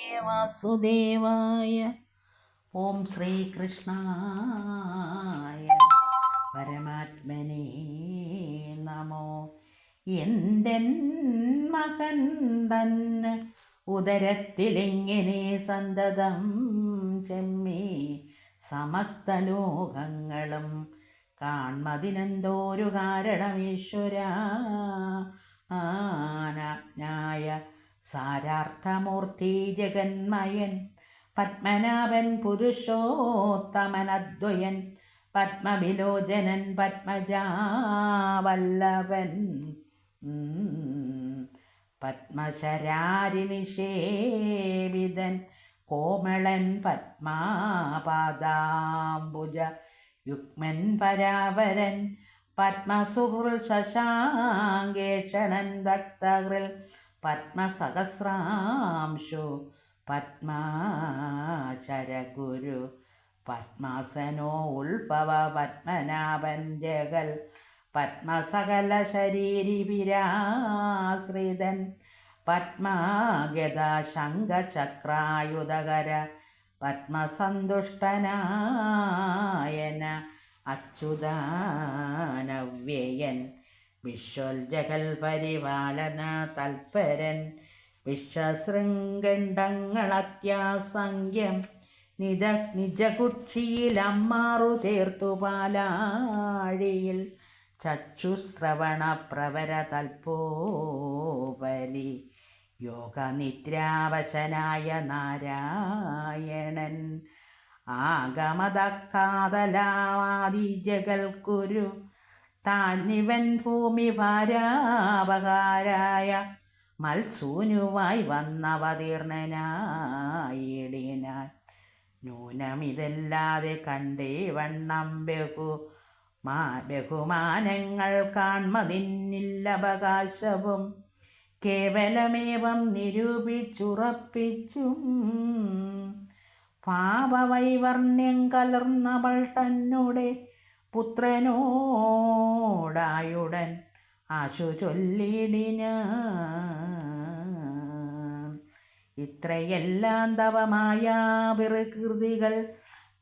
വാസുദേവായ. ഓം ശ്രീകൃഷ്ണായ പരമാത്മനേ നമോ. എന്തെൻ മകൻ തന്ന് ഉദരത്തിലിങ്ങനെ സന്തതം ചെമ്മി സമസ്ത ലോകങ്ങളും കാൺമതിനെന്തോരു കാരണമീശ്വര ആനാജ്ഞായ. സാരാർത്ഥമൂർത്തി ജഗന്മയൻ പത്മനാഭൻ പുരുഷോത്തമനദ്വയൻ പത്മവിലോചനൻ പത്മജാവല്ലഭൻ പത്മശരാരി നിഷേവിതൻ കോമളൻ പത്മാപാദാംബുജ യുഗ്മൻ പരാവരൻ പത്മസുഹൃൽ ശശാങ്കേക്ഷണൻ ഭക്തഹൃൽ പത്മസഹസ്രാംശു പത്മാചരഗുരു പത്മാസനോ ഉത്ഭവ പത്മനാഭൻ ജഗൽ പത്മസകല ശരീരി വിരാശ്രിതൻ പത്മാഗത ശംഖചക്രായുധകര പത്മസന്തുഷ്ടനായന അച്യുതാനവ്യയൻ വിശ്വൽജഗൽ പരിപാലന തൽപരൻ വിശ്വശൃംഗണ്ഡങ്ങളത്യാസംഖ്യം നിജകുക്ഷിയിൽ അമ്മാറു തീർത്തു പാലാഴിയിൽ ചക്ഷുശ്രവണ പ്രവര തൽപോപരി യോഗനിദ്രാവശനായ നാരായണൻ ആഗമതക്കാതലാവാദി ജഗൽ കുരു താന്നിവൻ ഭൂമി ഭാരാപകാരായ മത്സൂനുവായി വന്നവതീർണനായിടിനാൻ. നൂനമിതല്ലാതെ കണ്ടേ വണ്ണം ബഹുമാനങ്ങൾ കാൺമതിന്നില്ലവകാശവും കേവലമേവം നിരൂപിച്ചുറപ്പിച്ചും പാപവൈവർണ്യം കലർന്നവൾ തന്നെ പുത്രനോടായുടൻ ആശു ചൊല്ലിടിനാൻ. ഇത്രയെല്ലാം തവമായ വികൃതികൾ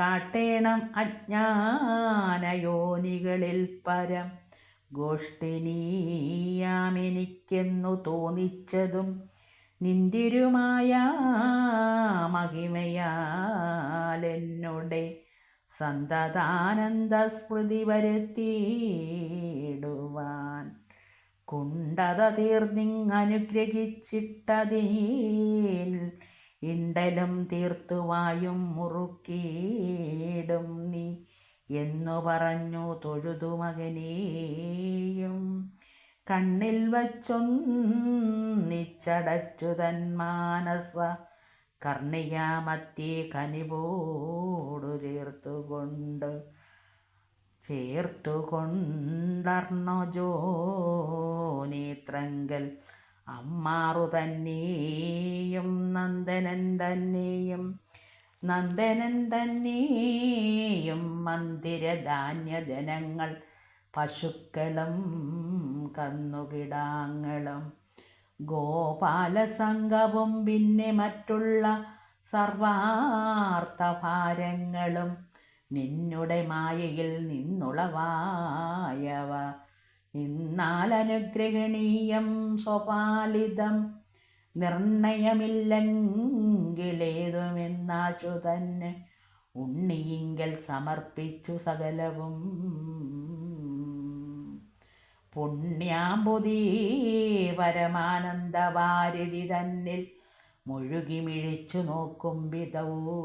കാട്ടേണം അജ്ഞാനയോനികളിൽ പരം ഗോഷ്ഠിനീയാമെനിക്കെന്നു തോന്നിച്ചതും നിന്തിരുമായ മഹിമയാലെന്നുടെ സന്തതാനന്ദ സ്മൃതി വരുത്തിയിടുവാൻ കുണ്ടത തീർന്നിങ്ങനുഗ്രഹിച്ചിട്ടതീൽ ഇണ്ടലും തീർത്തുവായും മുറുക്കിയിടും നീ എന്നു പറഞ്ഞു തൊഴുതു മകനെയും കണ്ണിൽ വച്ചൊന്നിച്ചടച്ചു തൻ മാനസ കർണിയാമത്തി കനിവോടു ചേർത്തുകൊണ്ടർണജോനേത്രങ്കൽ അമ്മാറു തന്നെയും നന്ദനൻ തന്നെയും മന്ദിരധാന്യജനങ്ങൾ പശുക്കളും കന്നുകിടാങ്ങളും ഗോപാലസംഘവും പിന്നെ മറ്റുള്ള സർവാർത്ഥഭാരങ്ങളും നിന്നുടെ മായയിൽ നിന്നുളവായവ നിന്നാലനുഗ്രഹണീയം സ്വപാലിതം നിർണയമില്ലെങ്കിലേതുമെന്നാശു തന്നെ ഉണ്ണിയിങ്കൽ സമർപ്പിച്ചു സകലവും. പുണ്യാംബുദീ പരമാനന്ദവാരിധി തന്നിൽ മുഴുകി മിഴിച്ചു നോക്കും വിധവൂ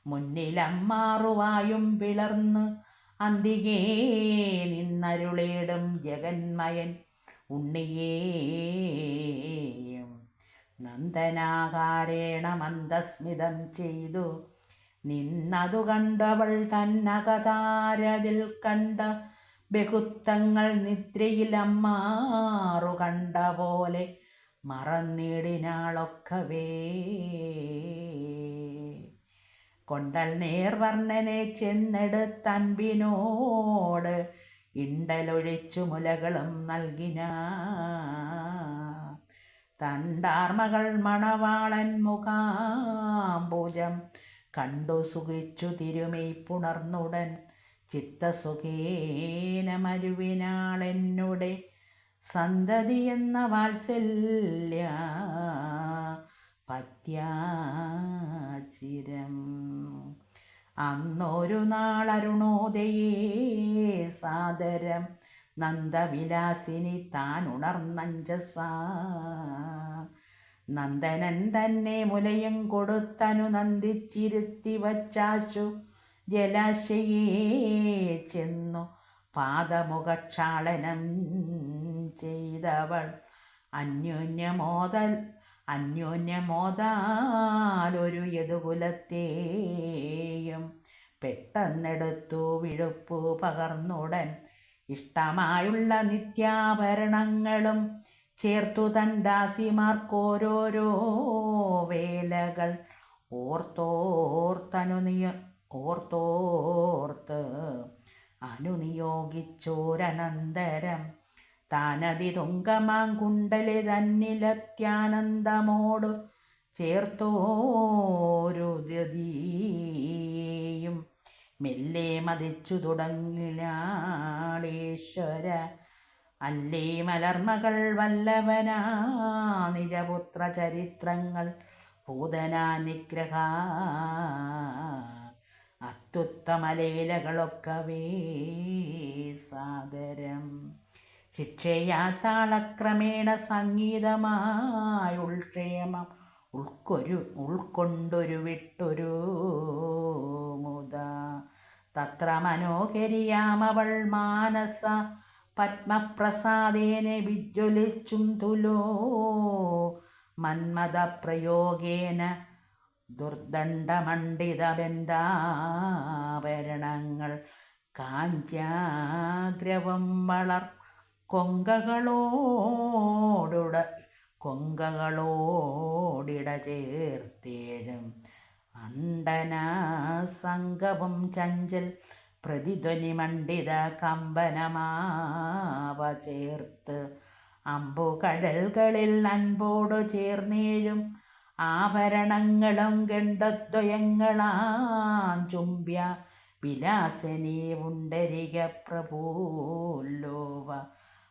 മുന്നിലമ്മാറുവായും പിളർന്ന് അന്തികേ നിന്നരുളേടും ജഗന്മയൻ ഉണ്ണിയേയും നന്ദനാകാരേണ മന്ദസ്മിതം ചെയ്തു നിന്നതു കണ്ടവൾ തന്നകതാരതിൽ കണ്ട ബഹുത്തങ്ങൾ നിദ്രയിലമ്മാറു കണ്ട പോലെ മറന്നിടിനാളൊക്കവേ. കൊണ്ടൽ നേർവർണ്ണനെ ചെന്നെടുത്തൻപിനോട് ഇണ്ടലൊഴിച്ചു മുലകളും നൽകിന തണ്ടാർമകൾ മണവാളൻ മുഖാംബുജം കണ്ടു സുഖിച്ചു തിരുമൈ പുണർന്നുടൻ ചിത്തസുഖേന മരുവിനാളെന്നുടെ സന്തതി എന്ന വാത്സല്യ പത്യാചിരം. അന്നൊരു നാളരുണോദയേ സാദരം നന്ദവിലാസിനി താൻ ഉണർന്നഞ്ചസാ നന്ദനൻ തന്നെ മുലയും കൊടുത്തനു നന്ദിച്ചിരുത്തി വച്ചാശു ജലാശയേ ചെന്നു പാദമുഖക്ഷാളനം ചെയ്തവൾ അന്യോന്യമോദാലൊരു യദുകുലത്തെയും പെട്ടെന്നെടുത്തു വിഴുപ്പു പകർന്നുടൻ ഇഷ്ടമായുള്ള നിത്യാഭരണങ്ങളും ചേർത്തു തൻ ദാസിമാർക്കോരോരോ വേലകൾ ഓർത്തോർത്ത് അനുനിയോഗിച്ചോരനന്തരം താനതി തുങ്കമാങ്കുണ്ടലി തന്നിലത്യാനന്ദമോടു ചേർത്തോരു ദതിയും മെല്ലെ മതിച്ചു തുടങ്ങിലാളീശ്വര. അല്ലേ മലർമകൾ വല്ലവനാ നിജപുത്ര ചരിത്രങ്ങൾ പൂതനാനിഗ്രഹ അത്യുത്തമലീലകളൊക്കവേ സാദരം. ശിക്ഷയാത്താളക്രമേണ സംഗീതമായുൾക്ഷേമം ഉൾക്കൊണ്ടൊരു വിട്ടൊരു മുത തത്ര മനോഹരിയാമവൾ മാനസ പത്മപ്രസാദേന വിജ്വലിച്ചും തുലോ മന്മദപ്രയോഗേന ദുർദണ്ഡമണ്ഡിതബന്ധാഭരണങ്ങൾ കാഞ്ചാഗ്രവം വളർ കൊങ്കകളോടിട ചേർത്തേഴും അണ്ടനാസംഗവും ചഞ്ചൽ പ്രതിധ്വനി മണ്ഡിത കമ്പനമാവ ചേർത്ത് അമ്പുകടൽകളിൽ അൻപോടു ചേർന്നേഴും ആഭരണങ്ങളും ഗണ്ഡദ്വയങ്ങളാം ചുംബ്യ വിലാസിനി പുണ്ടരിക പ്രഭൂല്ലോവ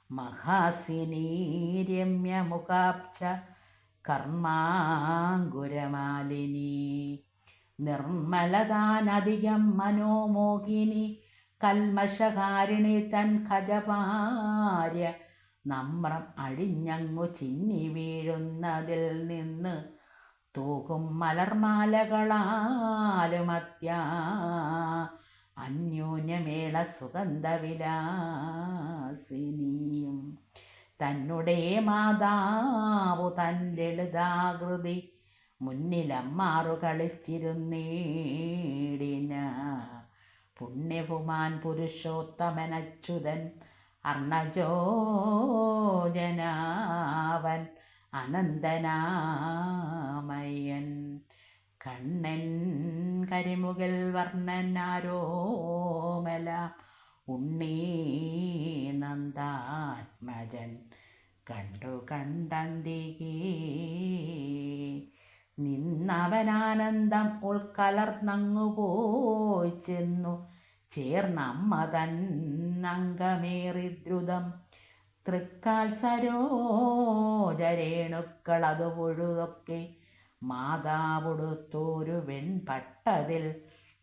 മഹാസിനി രമ്യമുഖാബ്ജ കർമാങ്കുരമാലിനി നിർമ്മലതാനധികം മനോമോഹിനി കൽമഷകാരിണി തൻ ഖജഭാര്യ നമ്രം അഴിഞ്ഞങ്ങു ചിന്നി വീഴുന്നതിൽ നിന്ന് തൂകും മലർമാലകളാലും അന്യോന്യമേള സുഗന്ധവിലാസിനിയും തന്നെ മാതാവു തൻ ലളിതാകൃതി മുന്നിലമ്മാറു കളിച്ചിരുന്നീടിന പുണ്യപുമാൻ പുരുഷോത്തമനച്യുതൻ അർണജോജനാവൻ അനന്തനാമയൻ കണ്ണൻ കരിമുകിൽ വർണ്ണനാരോമല ഉണ്ണീ നന്ദാത്മജൻ കണ്ടന്തികേ നിന്നവനാനന്ദം ഉൾക്കലർന്നങ്ങുപോയി ചെന്നു ചേർന്നമ്മ തന്നംഗമേറി ദ്രുതം തൃക്കാൽ സരോജരേണുക്കളതു പൊഴുതൊക്കെ മാതാവുടുത്തോരു വെൺപട്ടതിൽ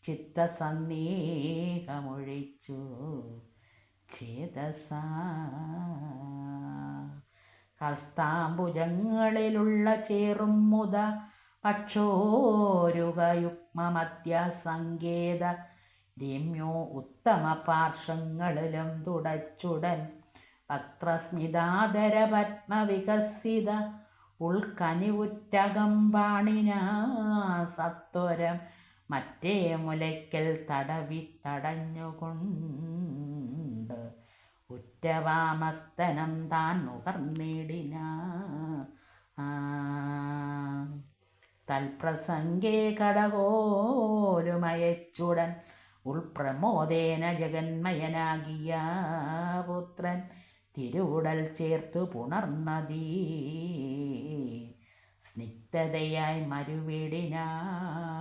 ചിത്തസന്നേഹമൊഴിച്ചു ചേതസാ ഹസ്താംബുജങ്ങളിലുള്ള ചേറും മുത പക്ഷോരുകയുഗ്മമധ്യ സങ്കേത രമ്യോ ഉത്തമ പാർശ്വങ്ങളിലും തുടച്ചുടൻ പത്രസ്മിതാദര പത്മവികസിത ഉൾക്കനിവുറ്റകം പാണിനാ സത്വരം മറ്റേ മുലയ്ക്കൽ തടഞ്ഞുകൊണ്ട് ഉറ്റവാമസ്തനം താൻ നുകർന്നിടിന തൽപ്രസംഗേ കടകോലുമയച്ചുടൻ ഉൾപ്രമോദേന ജഗന്മയനാകിയ പുത്രൻ തിരുവുടൽ ചേർത്തു പുണർന്നതീ സ്നിഗ്ധതയായി മരുവിടിനാൾ.